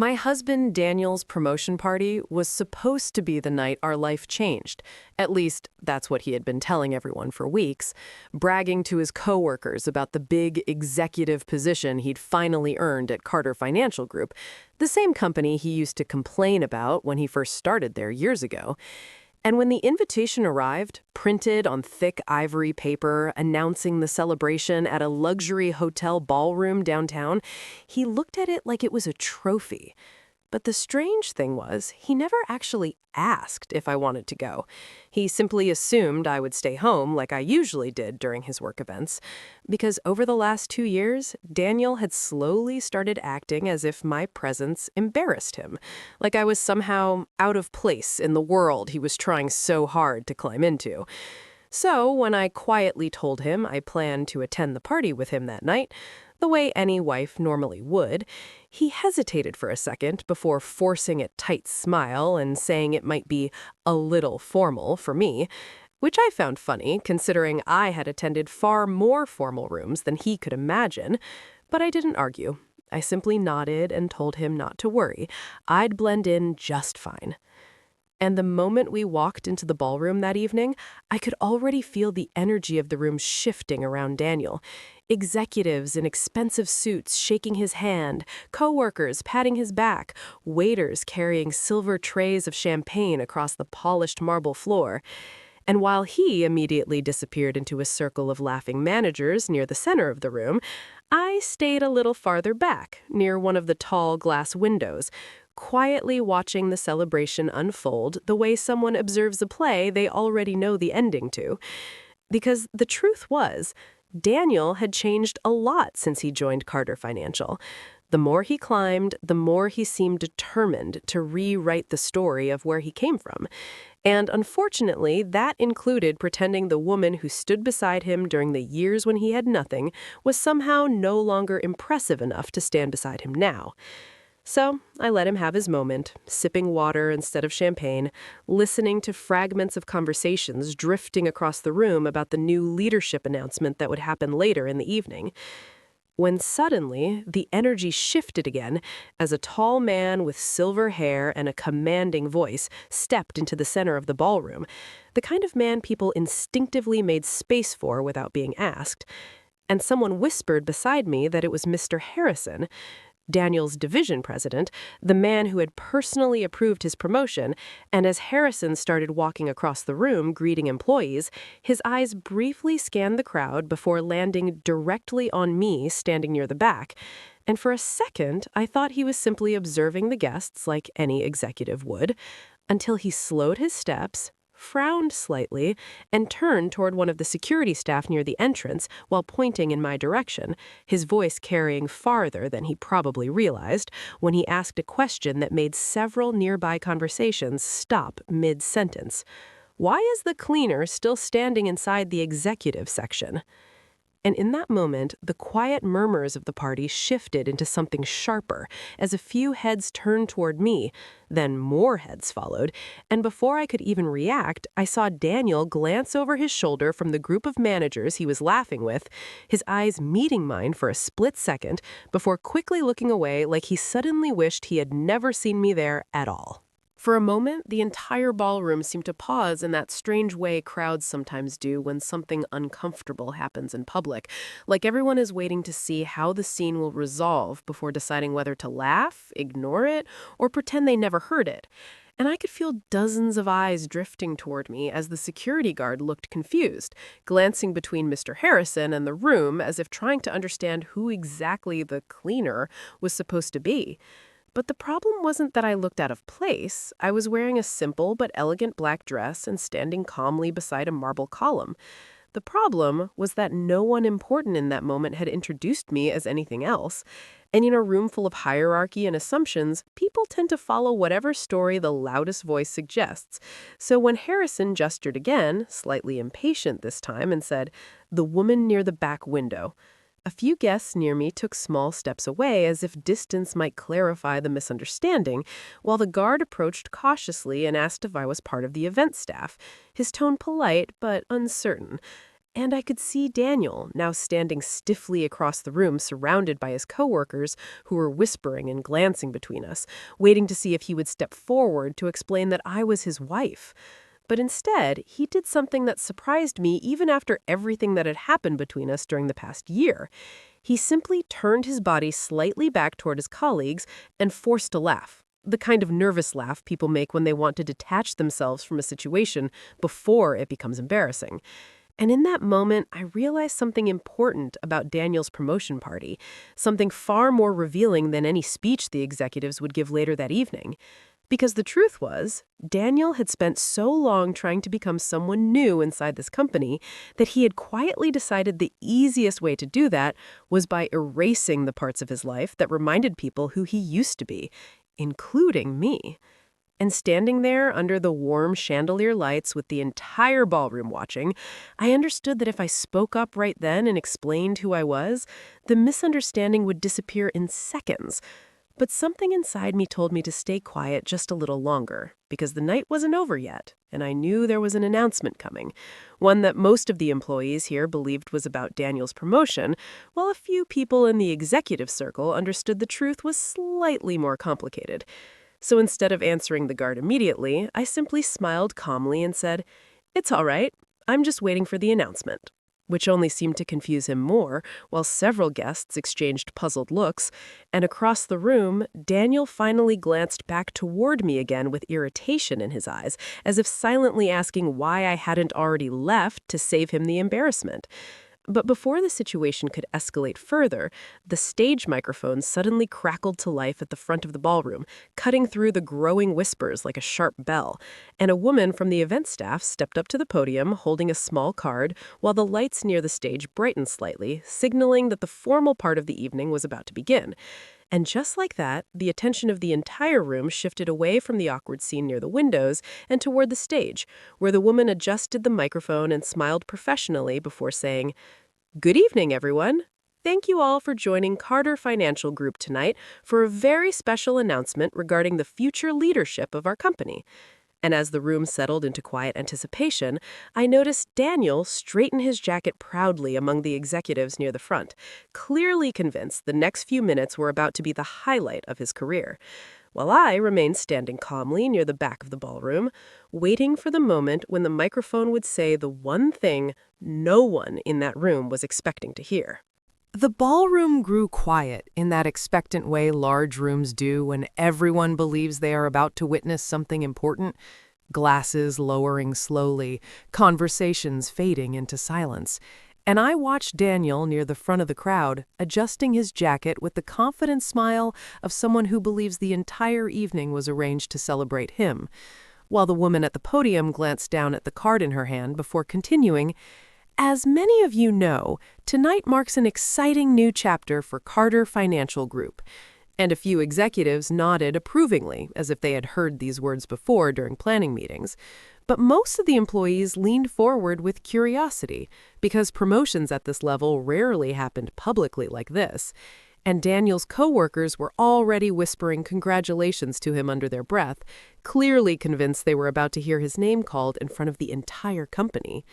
My husband Daniel's promotion party was supposed to be the night our life changed. At least, that's what he had been telling everyone for weeks, bragging to his coworkers about the big executive position he'd finally earned at Carter Financial Group, the same company he used to complain about when he first started there years ago. And when the invitation arrived, printed on thick ivory paper, announcing the celebration at a luxury hotel ballroom downtown, he looked at it like it was a trophy. But the strange thing was, he never actually asked if I wanted to go. He simply assumed I would stay home like I usually did during his work events. Because over the last 2 years, Daniel had slowly started acting as if my presence embarrassed him, like I was somehow out of place in the world he was trying so hard to climb into. So, when I quietly told him I planned to attend the party with him that night, the way any wife normally would, he hesitated for a second before forcing a tight smile and saying it might be a little formal for me, which I found funny considering I had attended far more formal rooms than he could imagine. But I didn't argue. I simply nodded and told him not to worry. I'd blend in just fine. And the moment we walked into the ballroom that evening, I could already feel the energy of the room shifting around Daniel. Executives in expensive suits shaking his hand, coworkers patting his back, waiters carrying silver trays of champagne across the polished marble floor. And while he immediately disappeared into a circle of laughing managers near the center of the room, I stayed a little farther back, near one of the tall glass windows, quietly watching the celebration unfold the way someone observes a play they already know the ending to. Because the truth was, Daniel had changed a lot since he joined Carter Financial. The more he climbed, the more he seemed determined to rewrite the story of where he came from. And unfortunately, that included pretending the woman who stood beside him during the years when he had nothing was somehow no longer impressive enough to stand beside him now. So I let him have his moment, sipping water instead of champagne, listening to fragments of conversations drifting across the room about the new leadership announcement that would happen later in the evening. When suddenly, the energy shifted again as a tall man with silver hair and a commanding voice stepped into the center of the ballroom, the kind of man people instinctively made space for without being asked. And someone whispered beside me that it was Mr. Harrison, Daniel's division president, the man who had personally approved his promotion, and as Harrison started walking across the room greeting employees, his eyes briefly scanned the crowd before landing directly on me standing near the back. And for a second, I thought he was simply observing the guests like any executive would, until he slowed his steps, frowned slightly, and turned toward one of the security staff near the entrance while pointing in my direction, his voice carrying farther than he probably realized when he asked a question that made several nearby conversations stop mid-sentence. Why is the cleaner still standing inside the executive section? And in that moment, the quiet murmurs of the party shifted into something sharper as a few heads turned toward me, then more heads followed, and before I could even react, I saw Daniel glance over his shoulder from the group of managers he was laughing with, his eyes meeting mine for a split second before quickly looking away like he suddenly wished he had never seen me there at all. For a moment, the entire ballroom seemed to pause in that strange way crowds sometimes do when something uncomfortable happens in public, like everyone is waiting to see how the scene will resolve before deciding whether to laugh, ignore it, or pretend they never heard it. And I could feel dozens of eyes drifting toward me as the security guard looked confused, glancing between Mr. Harrison and the room as if trying to understand who exactly the cleaner was supposed to be. But the problem wasn't that I looked out of place. I was wearing a simple but elegant black dress and standing calmly beside a marble column. The problem was that no one important in that moment had introduced me as anything else. And in a room full of hierarchy and assumptions, people tend to follow whatever story the loudest voice suggests. So when Harrison gestured again, slightly impatient this time, and said, "The woman near the back window," a few guests near me took small steps away as if distance might clarify the misunderstanding, while the guard approached cautiously and asked if I was part of the event staff, his tone polite but uncertain. And I could see Daniel, now standing stiffly across the room, surrounded by his coworkers who were whispering and glancing between us, waiting to see if he would step forward to explain that I was his wife. But instead, he did something that surprised me even after everything that had happened between us during the past year. He simply turned his body slightly back toward his colleagues and forced a laugh. The kind of nervous laugh people make when they want to detach themselves from a situation before it becomes embarrassing. And in that moment, I realized something important about Daniel's promotion party, something far more revealing than any speech the executives would give later that evening. Because the truth was, Daniel had spent so long trying to become someone new inside this company that he had quietly decided the easiest way to do that was by erasing the parts of his life that reminded people who he used to be, including me. And standing there under the warm chandelier lights with the entire ballroom watching, I understood that if I spoke up right then and explained who I was, the misunderstanding would disappear in seconds. But something inside me told me to stay quiet just a little longer, because the night wasn't over yet, and I knew there was an announcement coming, one that most of the employees here believed was about Daniel's promotion, while a few people in the executive circle understood the truth was slightly more complicated. So instead of answering the guard immediately, I simply smiled calmly and said, "It's all right. I'm just waiting for the announcement," which only seemed to confuse him more, while several guests exchanged puzzled looks, and across the room, Daniel finally glanced back toward me again with irritation in his eyes, as if silently asking why I hadn't already left to save him the embarrassment. But before the situation could escalate further, the stage microphone suddenly crackled to life at the front of the ballroom, cutting through the growing whispers like a sharp bell, and a woman from the event staff stepped up to the podium holding a small card while the lights near the stage brightened slightly, signaling that the formal part of the evening was about to begin. And just like that, the attention of the entire room shifted away from the awkward scene near the windows and toward the stage, where the woman adjusted the microphone and smiled professionally before saying, "Good evening, everyone. Thank you all for joining Carter Financial Group tonight for a very special announcement regarding the future leadership of our company." And as the room settled into quiet anticipation, I noticed Daniel straighten his jacket proudly among the executives near the front, clearly convinced the next few minutes were about to be the highlight of his career, while I remained standing calmly near the back of the ballroom, waiting for the moment when the microphone would say the one thing no one in that room was expecting to hear. The ballroom grew quiet in that expectant way large rooms do when everyone believes they are about to witness something important. Glasses lowering slowly, conversations fading into silence. And I watched Daniel near the front of the crowd, adjusting his jacket with the confident smile of someone who believes the entire evening was arranged to celebrate him, while the woman at the podium glanced down at the card in her hand before continuing, "As many of you know, tonight marks an exciting new chapter for Carter Financial Group." And a few executives nodded approvingly, as if they had heard these words before during planning meetings. But most of the employees leaned forward with curiosity, because promotions at this level rarely happened publicly like this. And Daniel's coworkers were already whispering congratulations to him under their breath, clearly convinced they were about to hear his name called in front of the entire company.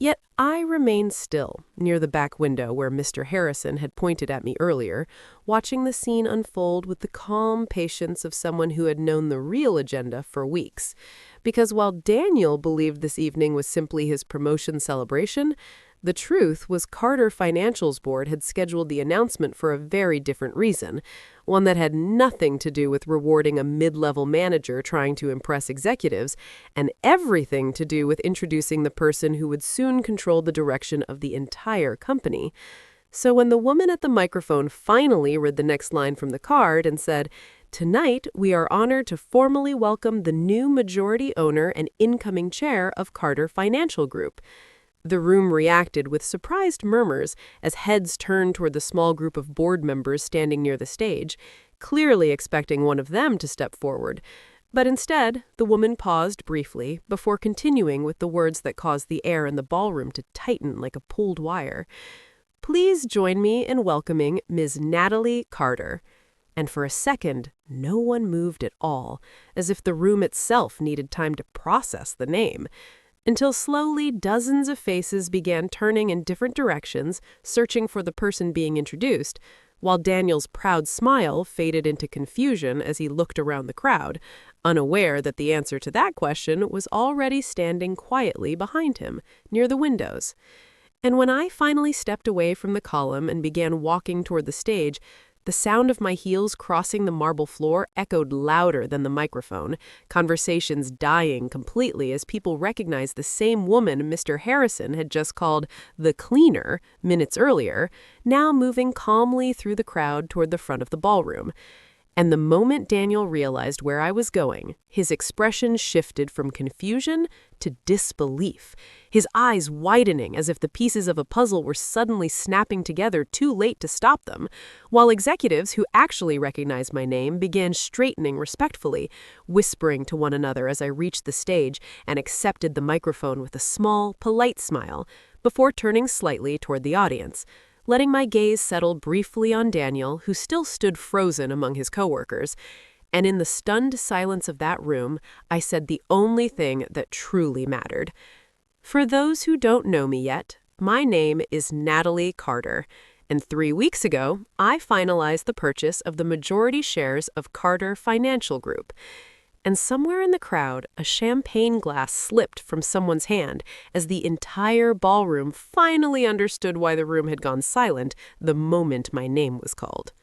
Yet I remained still, near the back window where Mr. Harrison had pointed at me earlier, watching the scene unfold with the calm patience of someone who had known the real agenda for weeks. Because while Daniel believed this evening was simply his promotion celebration, the truth was Carter Financial's board had scheduled the announcement for a very different reason, one that had nothing to do with rewarding a mid-level manager trying to impress executives, and everything to do with introducing the person who would soon control the direction of the entire company. So when the woman at the microphone finally read the next line from the card and said, "Tonight, we are honored to formally welcome the new majority owner and incoming chair of Carter Financial Group," the room reacted with surprised murmurs as heads turned toward the small group of board members standing near the stage, clearly expecting one of them to step forward. But instead, the woman paused briefly before continuing with the words that caused the air in the ballroom to tighten like a pulled wire. "Please join me in welcoming Ms. Natalie Carter." And for a second, no one moved at all, as if the room itself needed time to process the name. until slowly dozens of faces began turning in different directions, searching for the person being introduced, while Daniel's proud smile faded into confusion as he looked around the crowd, unaware that the answer to that question was already standing quietly behind him, near the windows. And when I finally stepped away from the column and began walking toward the stage, the sound of my heels crossing the marble floor echoed louder than the microphone, conversations dying completely as people recognized the same woman Mr. Harrison had just called the cleaner minutes earlier, now moving calmly through the crowd toward the front of the ballroom. And the moment Daniel realized where I was going, his expression shifted from confusion to disbelief, his eyes widening as if the pieces of a puzzle were suddenly snapping together too late to stop them, while executives who actually recognized my name began straightening respectfully, whispering to one another as I reached the stage and accepted the microphone with a small, polite smile, before turning slightly toward the audience, letting my gaze settle briefly on Daniel, who still stood frozen among his coworkers. And in the stunned silence of that room, I said the only thing that truly mattered. For those who don't know me yet, my name is Natalie Carter, and 3 weeks ago, I finalized the purchase of the majority shares of Carter Financial Group. And somewhere in the crowd, a champagne glass slipped from someone's hand as the entire ballroom finally understood why the room had gone silent the moment my name was called.